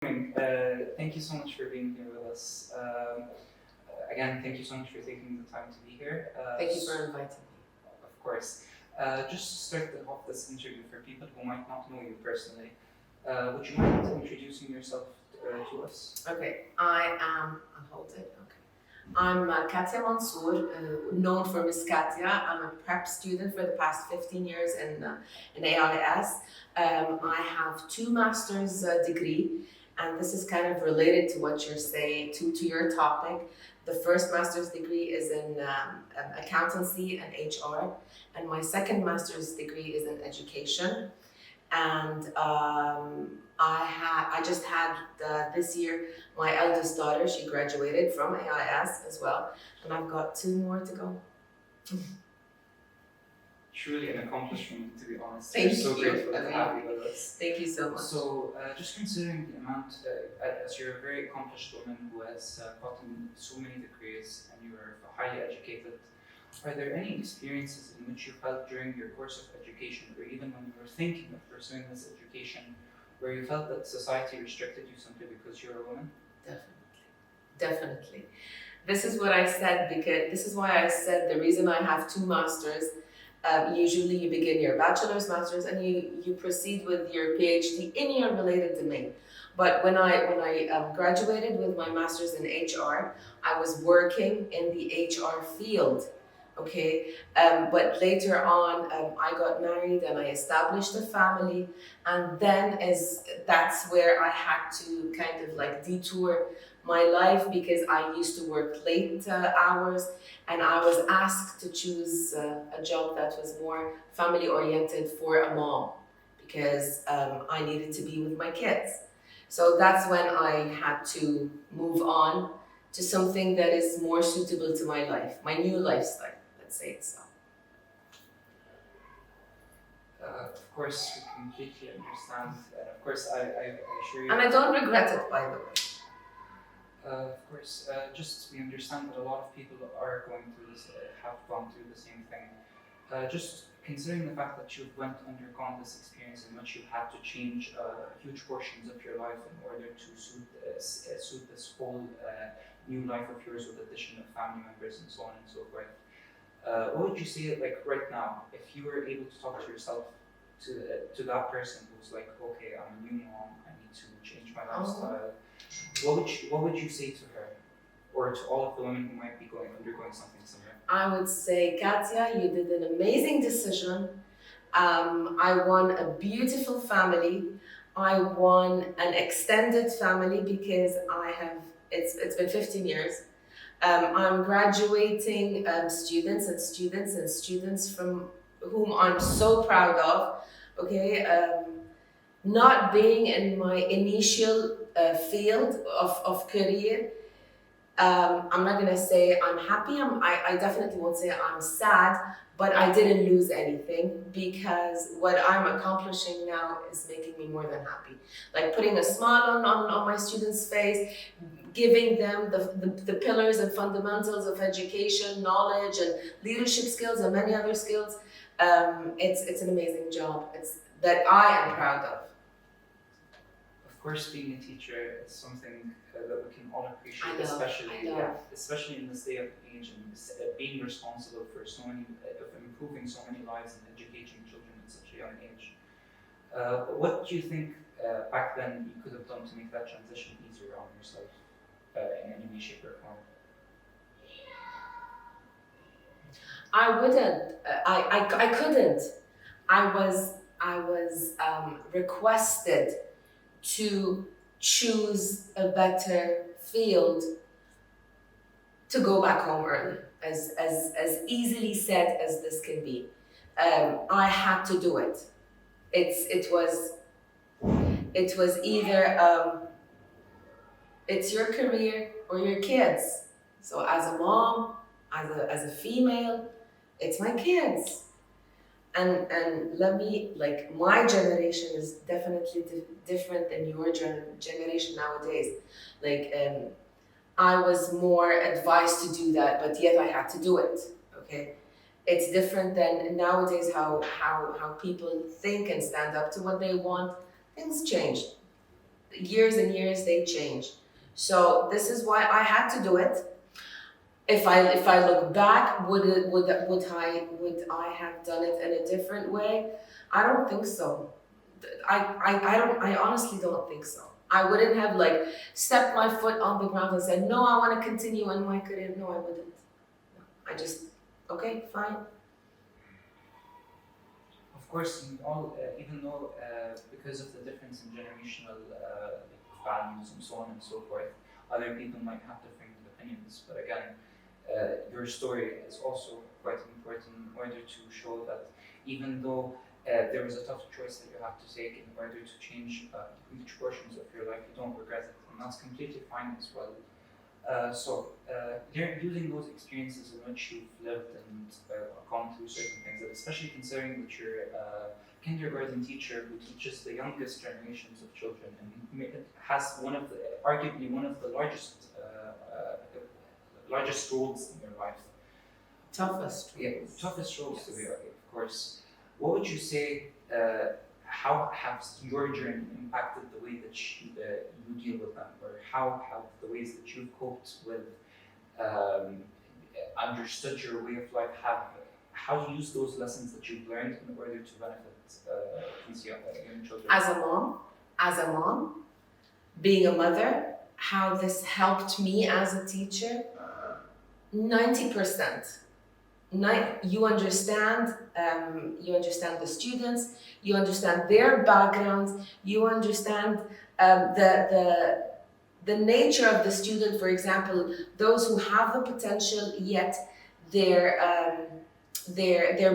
Thank you so much for being here with us. Again, thank you so much for taking the time to be here. Thank you for inviting me. Of course. Just to start off this interview for people who might not know you personally, would you mind introducing yourself to us? Okay, I'll hold it. Okay. I'm Katia Mansour, known for Ms.Katia. I'm a prep student for the past 15 years in AIS. I have two master's degree, and this is kind of related to what you're saying, to your topic. The first master's degree is in accountancy and HR, and my second master's degree is in education. And I just had this year my eldest daughter. She graduated from AIS as well, and I've got two more to go. Truly an accomplishment, to be honest. Thank We're so you. grateful to have you with us. Thank you so much. So, just considering the amount, as you're a very accomplished woman who has gotten so many degrees and you are highly educated, are there any experiences in which you felt during your course of education, or even when you were thinking of pursuing this education, where you felt that society restricted you simply because you're a woman? Definitely. This is what I said, because this is why I said the reason I have two masters. Usually you begin your bachelor's, master's, and you proceed with your PhD in your related domain. But when I graduated with my master's in HR, I was working in the HR field. Okay, but later on I got married and I established a family, and then that's where I had to kind of like detour my life, because I used to work late hours, and I was asked to choose a job that was more family oriented for a mom, because I needed to be with my kids. So that's when I had to move on to something that is more suitable to my life, my new lifestyle. Say it so. Of course, we completely understand. Of course, I assure you. And I don't regret it, by the way. Of course, just we understand that a lot of people are going through this, have gone through the same thing. Just considering the fact that you've undergone this experience in which you've had to change huge portions of your life in order to suit this whole new life of yours, with addition of family members and so on and so forth. What would you say, like right now, if you were able to talk to yourself, to that person who's like, okay, I'm a new mom, I need to change my lifestyle. What would you say to her, or to all of the women who might be undergoing something similar? I would say, Katia, you did an amazing decision. I won a beautiful family. I won an extended family, because it's been 15 years. I'm graduating students from whom I'm so proud of. Okay, not being in my initial field of career, I'm not gonna say I'm happy. I definitely won't say I'm sad, but I didn't lose anything, because what I'm accomplishing now is making me more than happy. Like putting a smile on my students' face, giving them the pillars and fundamentals of education, knowledge, and leadership skills, and many other skills. It's an amazing job. It's that I am proud of. Of course, being a teacher is something that we can all appreciate, especially in this day of age, and being responsible for so many, of improving so many lives and educating children at such a young age. What do you think back then you could have done to make that transition easier on yourself in any way, shape, or form? I wouldn't. I couldn't. I was requested to choose a better field to go back home early, as easily said as this can be. I had to do it. It was either it's your career or your kids. So as a mom, as a female, it's my kids. And let me, like, my generation is definitely different than your generation nowadays. Like, I was more advised to do that, but yet I had to do it. Okay, it's different than nowadays how people think and stand up to what they want. Things changed. years and years they change. So this is why I had to do it. If I look back, would I have done it in a different way? I don't think so. I honestly don't think so. I wouldn't have like stepped my foot on the ground and said, no, I want to continue in my career. No, I wouldn't. No. I just, okay, fine. Of course, in all, even though because of the difference in generational values and so on and so forth, other people might have different opinions. But again, your story is also quite important in order to show that even though there was a tough choice that you have to take in order to change huge portions of your life, you don't regret it, and that's completely fine as well. Using those experiences in which you've lived and gone through certain things, and especially considering that you're a kindergarten teacher who teaches the youngest generations of children and has arguably one of the largest roles in your life. Toughest. Yeah, toughest roles to be, of course. What would you say? How has your journey impacted the way that you deal with them, or how have the ways that you've coped with, understood your way of life, how you use those lessons that you've learned in order to benefit these young children? As a mom, being a mother, how this helped me as a teacher, 90%. You understand the students, you understand their backgrounds, you understand the nature of the student. For example, those who have the potential yet their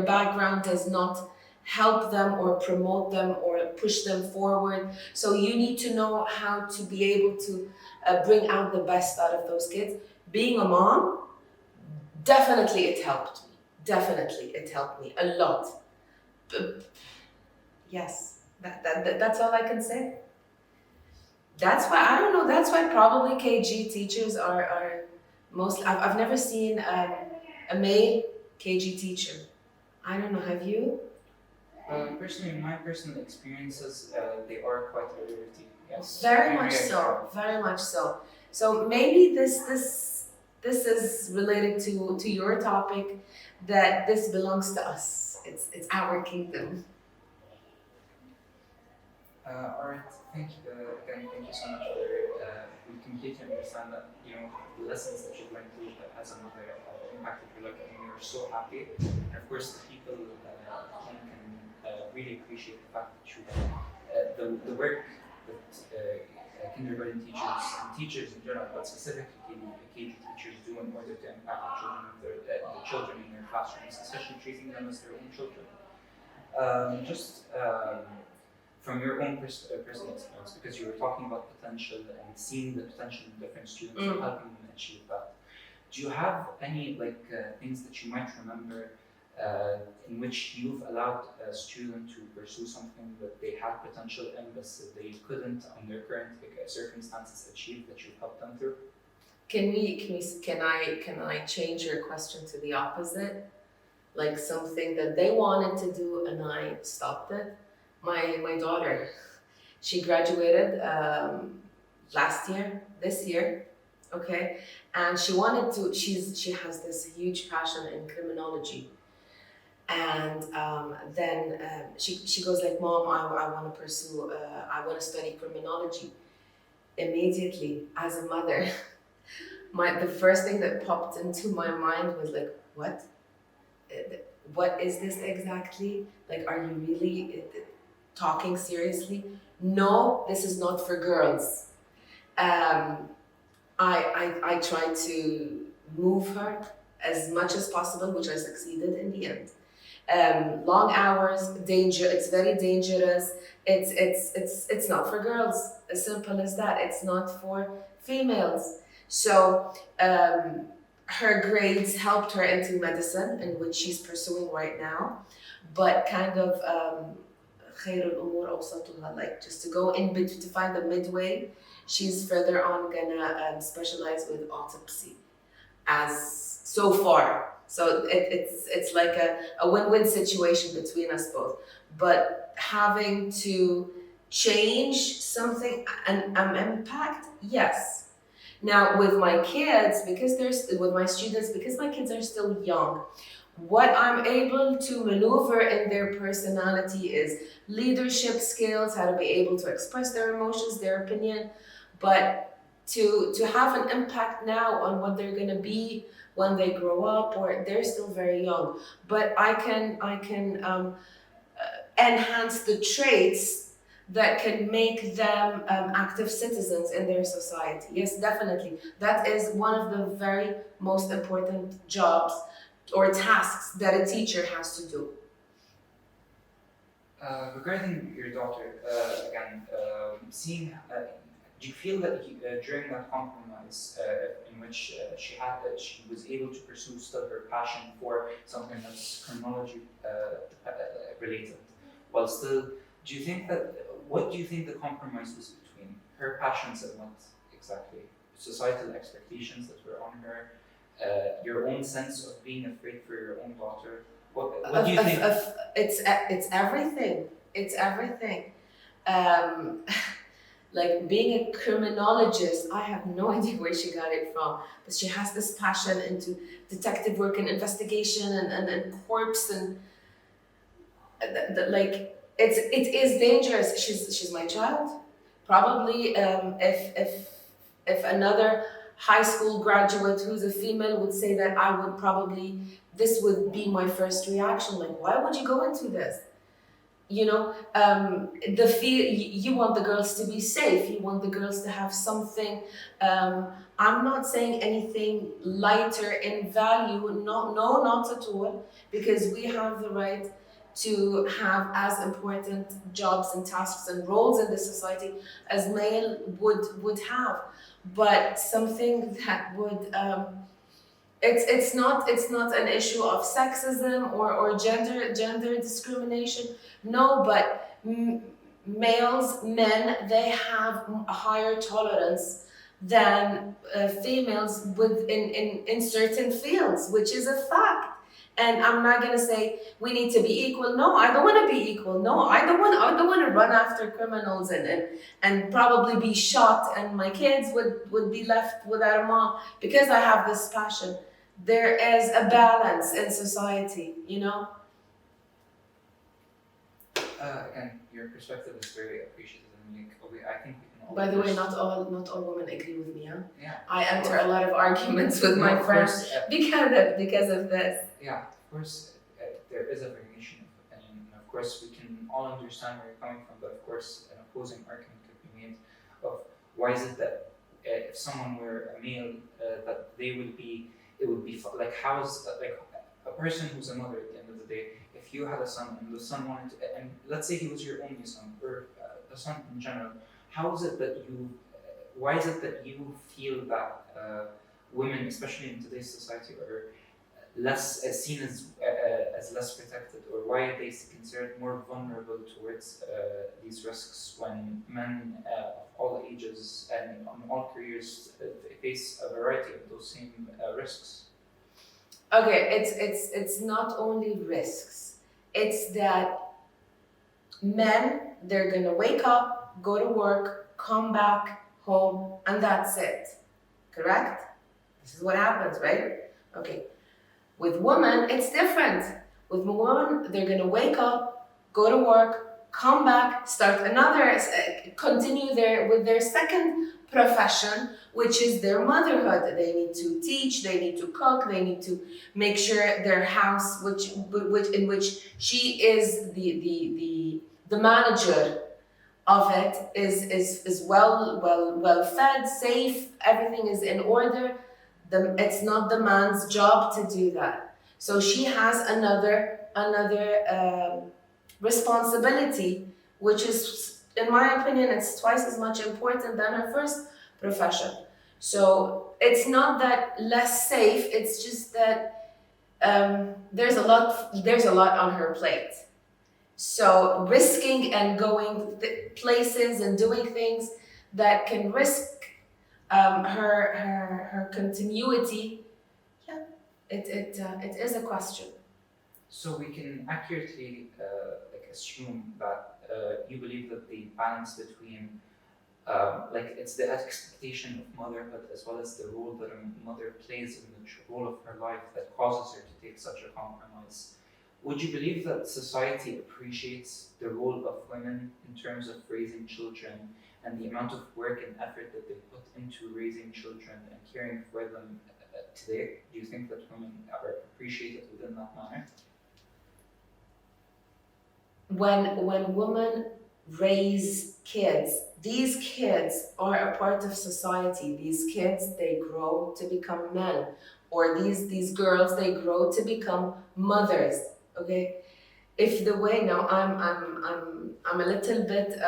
background does not help them or promote them or push them forward. So you need to know how to be able to bring out the best out of those kids. Being a mom, definitely it helped me. Definitely it helped me a lot. Yes, that's all I can say. That's why, I don't know, that's why probably KG teachers are most, I've never seen a male KG teacher. I don't know, have you? Personally, in my personal experiences, they are quite a rarity. Yes. Very much so, very much so. So maybe this is related to your topic, that this belongs to us. It's our kingdom. All right. Thank you again. Thank you so much for. We completely understand that the lessons that you've learned through as a mother impacted your life, and we're so happy. And of course, the people can really appreciate the fact that you the work that kindergarten teachers and teachers in general, but specifically KG teachers do in order to impact the children in their classrooms, especially treating them as their own children. From your own personal experience, because you were talking about potential and seeing the potential in different students and helping them achieve that. Do you have any things that you might remember in which you've allowed a student to pursue something that they had potential in, but they couldn't under current circumstances achieve, that you've helped them through? Can I change your question to the opposite? Like something that they wanted to do and I stopped it? My daughter, she graduated this year, okay, and she wanted to. She has this huge passion in criminology, and then she goes like, "Mom, I want to pursue. I want to study criminology." Immediately, as a mother, the first thing that popped into my mind was like, "What? What is this exactly? Like, are you really talking seriously? No, this is not for girls." I tried to move her as much as possible, which I succeeded in the end. Long hours, danger. It's very dangerous. It's not for girls. As simple as that. It's not for females. So her grades helped her into medicine, in which she's pursuing right now. But kind of خير الأمور أوسطها, like just to go in to find the midway. She's further on gonna specialize with autopsy, as so far. So it's like a win-win situation between us both. But having to change something and impact? Yes. Now with my kids, with my students, because my kids are still young, what I'm able to maneuver in their personality is leadership skills, how to be able to express their emotions, their opinion, but to have an impact now on what they're going to be when they grow up, or they're still very young, but I can enhance the traits that can make them active citizens in their society. Yes, definitely. That is one of the very most important jobs or tasks that a teacher has to do. Regarding your daughter, again, seeing, do you feel that during that compromise in which she was able to pursue still her passion for something that's chronology related, while still, do you think that, what do you think the compromise was between her passions and what exactly societal expectations that were on her, your own sense of being afraid for your own daughter? What do you think? It's everything. It's everything. Um, like being a criminologist, I have no idea where she got it from, but she has this passion into detective work and investigation and corpse and like it is dangerous. She's my child. Probably if another high school graduate who's a female would say that, I would probably, this would be my first reaction. Like, why would you go into this? You know, the fear, you want the girls to be safe. You want the girls to have something. I'm not saying anything lighter in value. No, not at all, because we have the right to have as important jobs and tasks and roles in the society as male would have, but something that would it's not an issue of sexism or gender discrimination. No, but men, they have a higher tolerance than females in certain fields, which is a fact. And I'm not gonna say we need to be equal. No, I don't want to be equal. No, I don't want to run after criminals and probably be shot, and my kids would be left without a mom because I have this passion. There is a balance in society, you know. Again, your perspective is very appreciated, and I think we can all. By the way, not all women agree with me. Huh? Yeah. I enter a lot of arguments with my friends because of this. Yeah, of course, there is a variation of opinion, and of course we can all understand where you're coming from. But of course, an opposing argument could be made of why is it that if someone were a male, that they would be, it would be like, how is like a person who's a mother at the end of the day, if you had a son and the son wanted to, and let's say he was your only son, or a son in general, how is it that you, why is it that you feel that women, especially in today's society, are less seen as less protected, or why are they considered more vulnerable towards these risks when men of all ages and on all careers face a variety of those same risks? Okay, it's not only risks. It's that men, they're gonna wake up, go to work, come back home, and that's it. Correct? This is what happens, right? Okay. With women, it's different. With women, they're gonna wake up, go to work, come back, start another, continue with their second profession, which is their motherhood. They need to teach, they need to cook, they need to make sure their house, in which she is the manager of it, is well fed, safe, everything is in order. It's not the man's job to do that. So she has another responsibility, which is, in my opinion, it's twice as much important than her first profession. So it's not that less safe. It's just that there's a lot on her plate. So risking and going places and doing things that can risk her continuity, yeah, it is a question. So we can accurately like assume that you believe that the balance between like it's the expectation of motherhood as well as the role that a mother plays in the role of her life that causes her to take such a compromise. Would you believe that society appreciates the role of women in terms of raising children and the amount of work and effort that they put into raising children and caring for them today? Do you think that women are appreciated within that manner? When women raise kids, these kids are a part of society. These kids, they grow to become men, or these girls, they grow to become mothers. Okay, if the way now I'm a little bit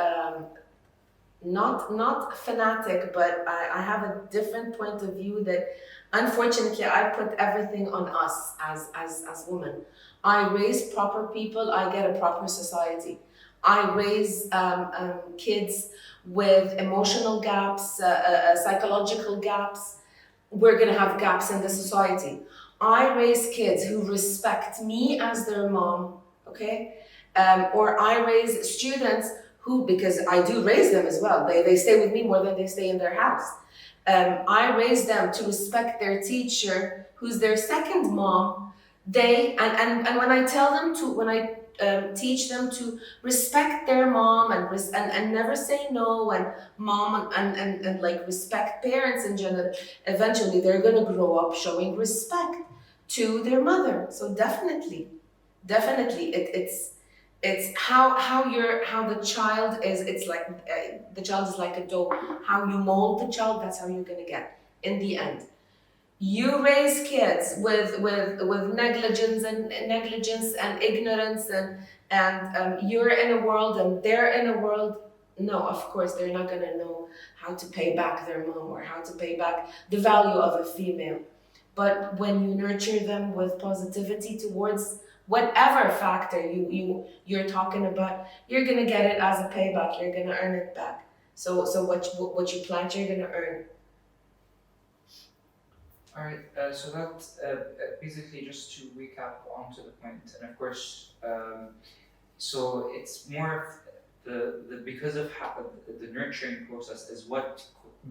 not fanatic, but I have a different point of view that unfortunately I put everything on us as women. I raise proper people, I get a proper society. I raise kids with emotional gaps, psychological gaps. We're gonna have gaps in the society. I raise kids who respect me as their mom, okay? Or I raise students who, because I do raise them as well, they stay with me more than they stay in their house. I raise them to respect their teacher, who's their second mom. And when I tell them to, when I teach them to respect their mom and never say no, and mom and like respect parents in general, eventually they're gonna grow up showing respect to their mother. So definitely it's how the child is. It's like the child is like a dough. How you mold the child, that's how you're gonna get in the end. You raise kids with negligence and ignorance, and you're in a world and they're in a world. No, of course they're not gonna know how to pay back their mom or how to pay back the value of a female. But when you nurture them with positivity towards whatever factor you're talking about, you're gonna get it as a payback. You're gonna earn it back. So what you plant, you're gonna earn. All right, so that basically just to recap onto the point, and of course, so it's more of the because of how the nurturing process is what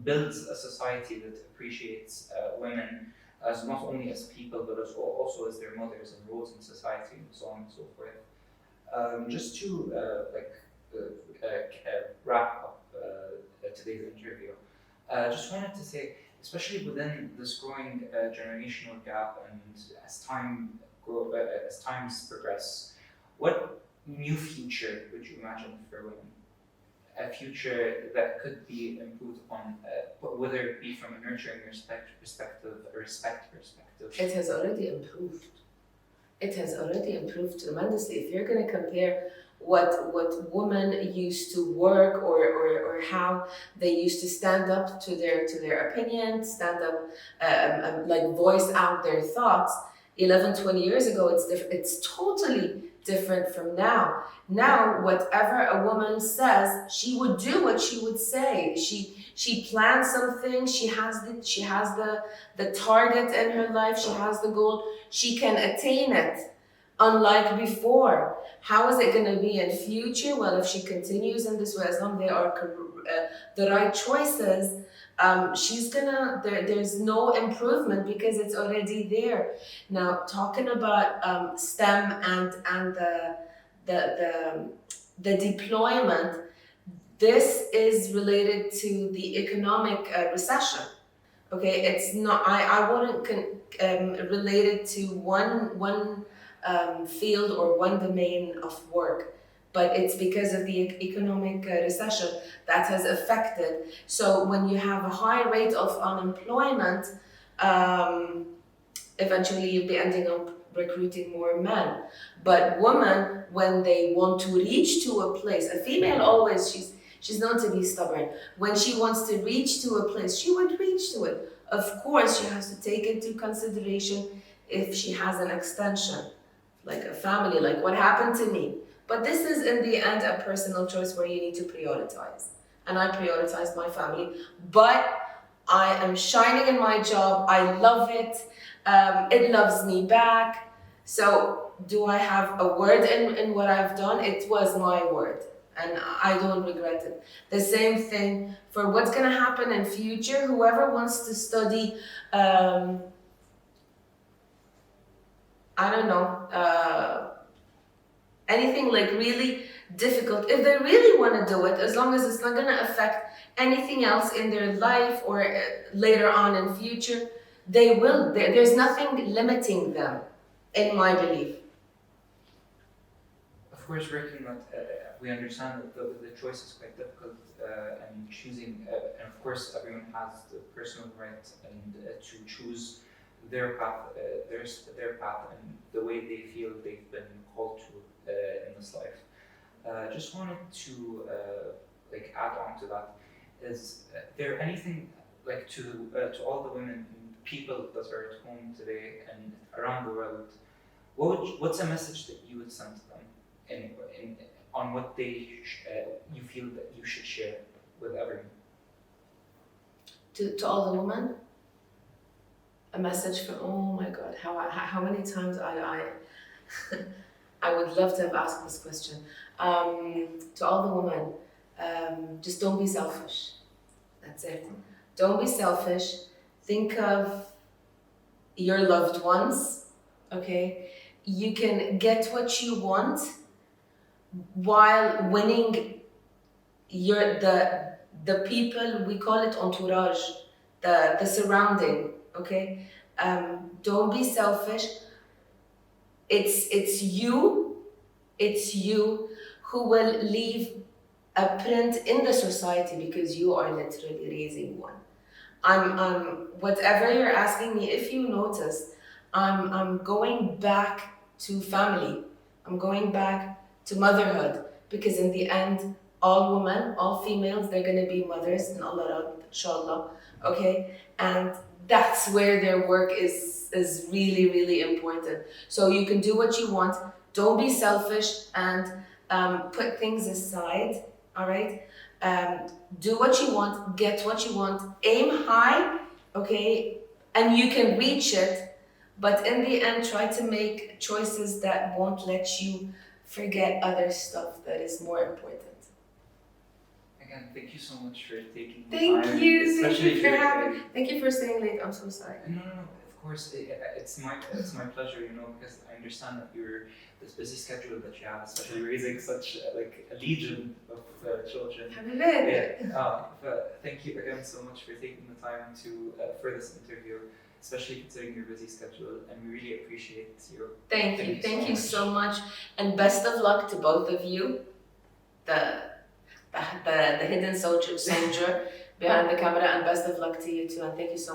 builds a society that appreciates women as not only as people but as also as their mothers and roles in society and so on and so forth. Just to wrap up today's interview, just wanted to say, especially within this growing generational gap and as times progress, what new future would you imagine for women? A future that could be improved upon, whether it be from a nurturing perspective, a respect perspective. It has already improved. It has already improved tremendously. If you're going to compare what women used to work or how they used to stand up to their opinion, stand up, like voice out their thoughts, 11, 20 years ago, it's totally different from now. Now, whatever a woman says, she would do what she would say. She plans something. She has the target in her life. She has the goal. She can attain it. Unlike before, how is it going to be in future? Well, if she continues in this way, as long as they are the right choices, she's gonna. There's no improvement because it's already there. Now, talking about STEM and the deployment, this is related to the economic recession. Okay, it's not. I wouldn't relate it to one field or one domain of work, but it's because of the economic recession that has affected. So when you have a high rate of unemployment, eventually you'll be ending up recruiting more men. But women, when they want to reach to a place, a female always, she's known to be stubborn. When she wants to reach to a place, she would reach to it. Of course, she has to take into consideration if she has an extension, like a family, like what happened to me. But this is in the end a personal choice where you need to prioritize. And I prioritize my family, but I am shining in my job. I love it. It loves me back. So do I have a word in what I've done? It was my word. and I don't regret it. The same thing for what's gonna happen in future. Whoever wants to study, I don't know, anything like really difficult, if they really want to do it, as long as it's not going to affect anything else in their life or later on in future, they will. There's nothing limiting them, in my belief. Of course, working that we understand that the choice is quite difficult and choosing, and of course, everyone has the personal right and to choose their path, their path, and the way they feel they've been called to in this life. Just wanted to like add on to that. Is there anything like to all the women and people that are at home today and around the world? What's a message that you would send to them on what they you feel that you should share with everyone? To all the women, a message from, oh my God, how many times I would love to have asked this question. To all the women, just don't be selfish. That's it. Don't be selfish. Think of your loved ones, okay? You can get what you want while winning the people, we call it entourage, the surrounding, okay? Don't be selfish. It's you who will leave a print in the society because you are literally raising one. Whatever you're asking me, if you notice, I'm going back to family. I'm going back to motherhood, because in the end, all women, all females, they're gonna be mothers in Allah, inshallah, okay? And that's where their work is really, really important. So you can do what you want. Don't be selfish and put things aside, all right? Do what you want, get what you want, aim high, okay? And you can reach it, but in the end, try to make choices that won't let you forget other stuff that is more important. Again, thank you so much for taking the Thank time. you Especially for having. Thank you for staying late. I'm so sorry. No. Of course, it's my pleasure. Because I understand that this busy schedule that you have, especially raising such like a legion of children. Thank you again so much for taking the time for this interview, especially considering your busy schedule, and we really appreciate you. Thank you so much, and best of luck to both of you. The hidden soldier behind the camera, and best of luck to you too, and thank you so much.